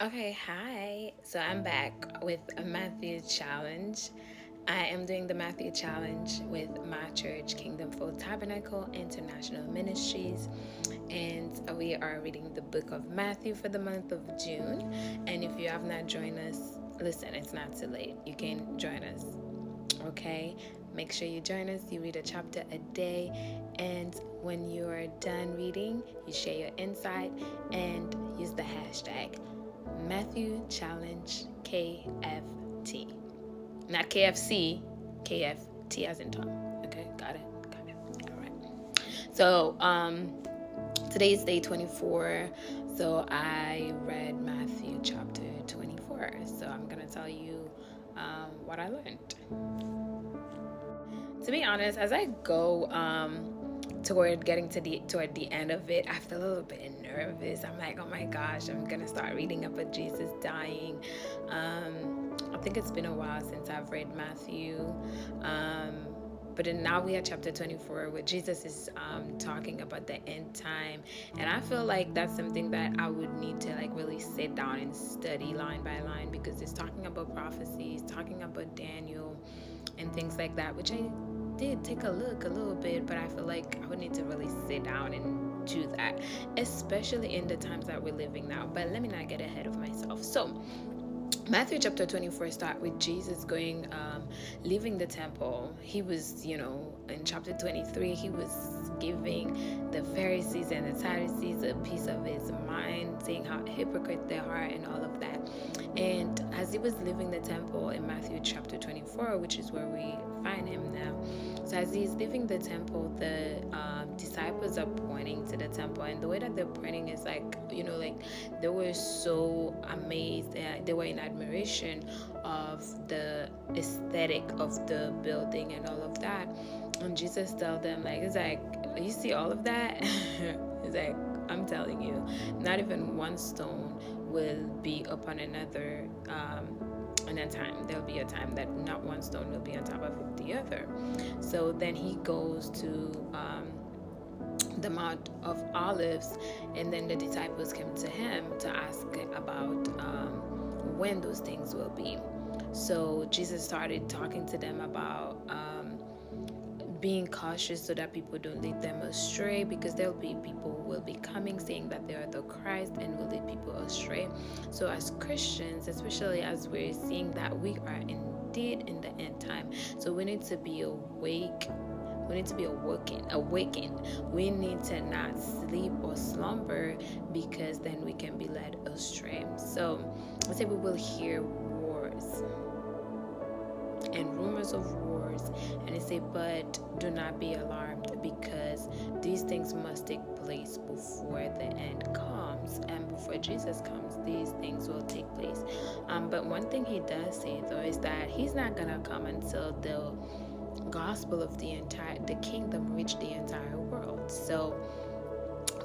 Okay, hi. So I'm back with a Matthew challenge. I am doing the Matthew challenge with my church, Kingdom Full Tabernacle International Ministries, and we are reading the book of Matthew for the month of June. And if you have not joined us, listen, it's not too late. You can join us. Okay, make sure you join us. You read a chapter a day, and when you're done reading, you share your insight and use the hashtag Matthew Challenge KFT. Not KFC, KFT as in Tom. Okay, got it. Got it. All right. So, today is day 24. So, I read Matthew chapter 24. So, I'm going to tell you what I learned. To be honest, as I go toward the end of it, I feel a little bit nervous. I'm like, oh my gosh, I'm gonna start reading about Jesus dying. I think it's been a while since I've read Matthew. But then now we are chapter 24 where Jesus is talking about the end time, and I feel like that's something that I would need to like really sit down and study line by line, because it's talking about prophecies, talking about Daniel and things like that, which I did take a look a little bit, but I feel like I would need to really sit down and do that, especially in the times that we're living now. But let me not get ahead of myself. So Matthew chapter 24 start with Jesus leaving the temple. He was, in chapter 23, he was giving the Pharisees and the Sadducees a piece of his mind, saying how hypocrite they are and all of that. And as he was leaving the temple in Matthew chapter 24, which is where we find him now. So as he's leaving the temple, the disciples are pointing to the temple, and the way that they're pointing is like they were so amazed, they were in admiration of the aesthetic of the building and all of that. And Jesus told them, like, it's like, you see all of that? It's like, I'm telling you, not even one stone will be upon another. In a time, there'll be a time that not one stone will be on top of the other. So then he goes to the Mount of Olives, and then the disciples came to him to ask about when those things will be. So Jesus started talking to them about being cautious so that people don't lead them astray, because there'll be people who will be coming saying that they are the Christ and will lead people astray. So as Christians, especially as we're seeing that we are indeed in the end time, so we need to be awake. We need to be awakened. We need to not sleep or slumber, because then we can be led astray. So I say we will hear wars and rumors of wars, and they say, but do not be alarmed, because these things must take place before the end comes, and before Jesus comes, these things will take place. But one thing he does say though is that he's not gonna come until the gospel of the kingdom reach the entire world. So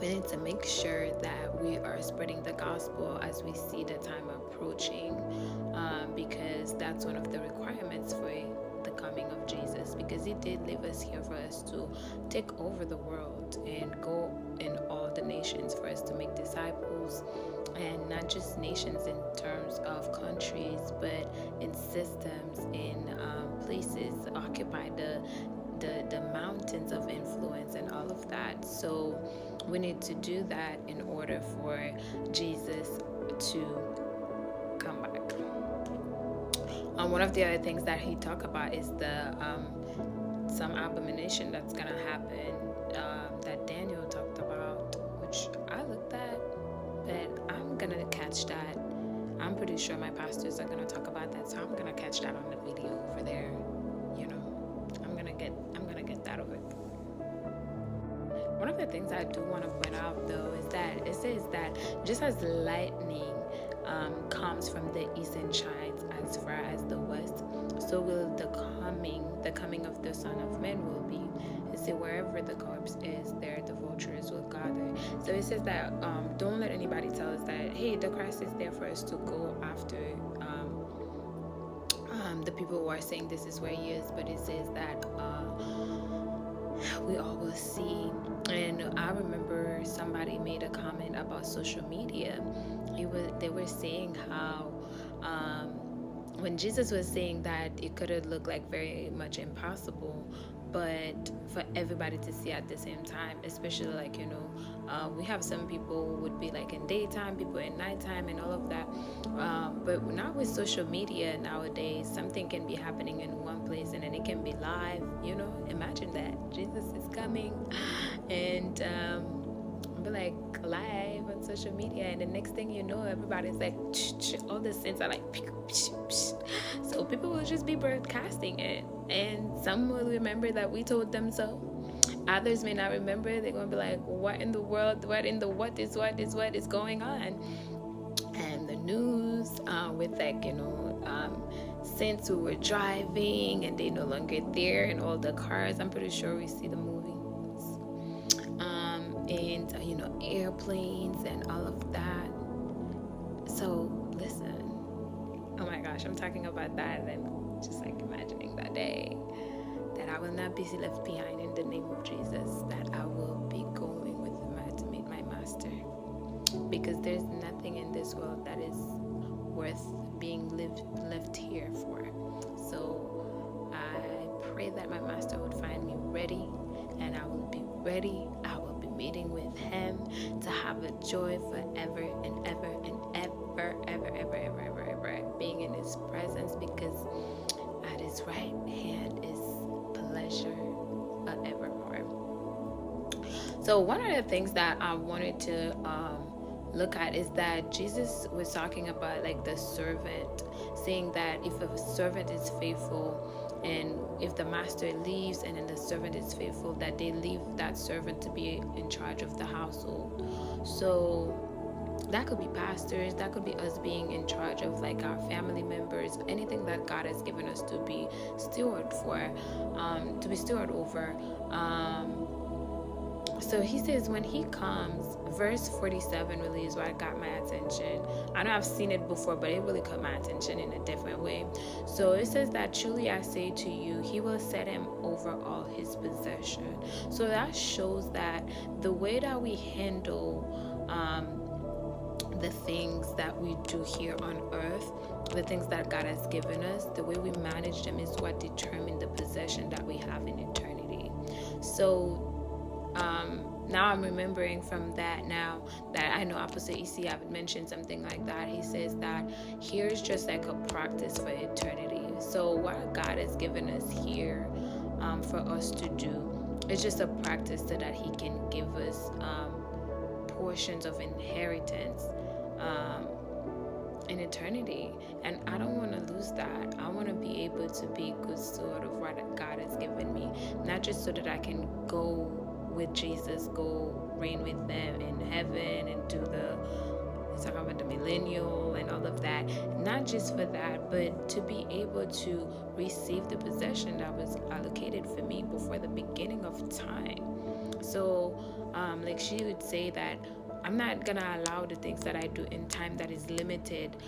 we need to make sure that we are spreading the gospel as we see the time approaching, because that's one of the requirements for the coming of Jesus, because he did leave us here for us to take over the world and go in all the nations for us to make disciples, and not just nations in terms of countries, but in systems, in places, occupy the mountains of influence and all of that. So we need to do that in order for Jesus to come back. One of the other things that he talked about is the some abomination that's gonna happen, that Daniel talked about, which I looked at, but I'm gonna catch that. I'm pretty sure my pastors are gonna talk about that, so I'm gonna catch that on the video over there. I'm gonna get that over. One of the things I do want to point out though is that it says that just as lightning comes from the east and shines as far as the west, so will the coming of the Son of Man will be. It says wherever the corpse is, there the vultures will gather. So it says that don't let anybody tell us that, hey, the Christ is there for us to go after the people who are saying this is where he is. But it says that we all will see And I remember somebody made a comment about social media. They were saying how when Jesus was saying that it could have looked like very much impossible, but for everybody to see at the same time, especially like, we have some people who would be like in daytime, people in nighttime, and all of that. But not with social media nowadays, something can be happening in one place and then it can be live. Imagine that Jesus is coming, and be like live on social media, and the next thing you know, everybody's like all the saints are like so people will just be broadcasting it, and some will remember that we told them so. Others may not remember. They're gonna be like, what in the world, what is going on? And the news, with like, saints who were driving and they no longer there, and all the cars, I'm pretty sure we see the movies, and airplanes and all of that. So listen, oh my gosh, I'm talking about that and just like imagining that day that I will not be left behind in the name of Jesus, that I will be going with him to meet my master, because there's nothing in this world that is worth being left here for. So I pray that my master would find me ready, and I will be ready. I will be meeting with him to have a joy forever and ever and ever, ever, ever, ever, ever, ever, being in his presence, because at his right hand is pleasure forevermore. So one of the things that I wanted to look at is that Jesus was talking about like the servant, saying that if a servant is faithful, and if the master leaves and then the servant is faithful, that they leave that servant to be in charge of the household. So that could be pastors, that could be us being in charge of like our family members, anything that God has given us to be steward for, to be steward over. So he says when he comes, verse 47 really is what got my attention. I know I've seen it before, but it really caught my attention in a different way. So it says that truly I say to you, he will set him over all his possession. So that shows that the way that we handle the things that we do here on earth, the things that God has given us, the way we manage them is what determines the possession that we have in eternity. So now I'm remembering from that, now that I know Apostle EC have mentioned something like that. He says that here's just like a practice for eternity. So what God has given us here for us to do, it's just a practice so that he can give us portions of inheritance in eternity. And I don't want to lose that. I want to be able to be good steward of what God has given me, not just so that I can go with Jesus, go reign with them in heaven and do talk about the millennial and all of that, not just for that, but to be able to receive the possession that was allocated for me before the beginning of time. So like she would say that I'm not gonna allow the things that I do in time that is limited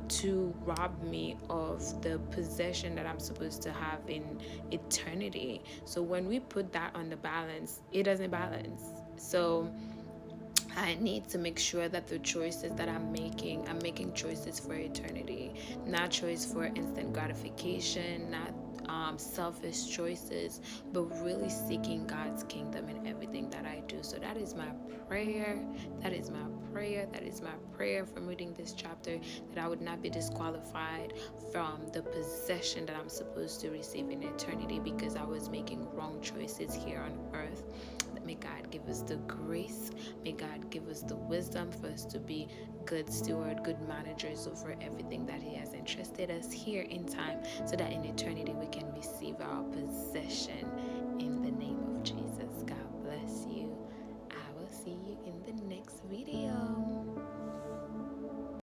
to rob me of the possession that I'm supposed to have in eternity. So when we put that on the balance, it doesn't balance. So I need to make sure that the choices that I'm making choices for eternity, not choice for instant gratification, not selfish choices, but really seeking God's kingdom in everything that I do. So that is my prayer. That is my prayer. That is my prayer from reading this chapter, that I would not be disqualified from the possession that I'm supposed to receive in eternity because I was making wrong choices here on earth. May God give us the grace. May God give us the wisdom for us to be good steward, good managers over everything that he has entrusted us here in time, so that in eternity we can receive our possession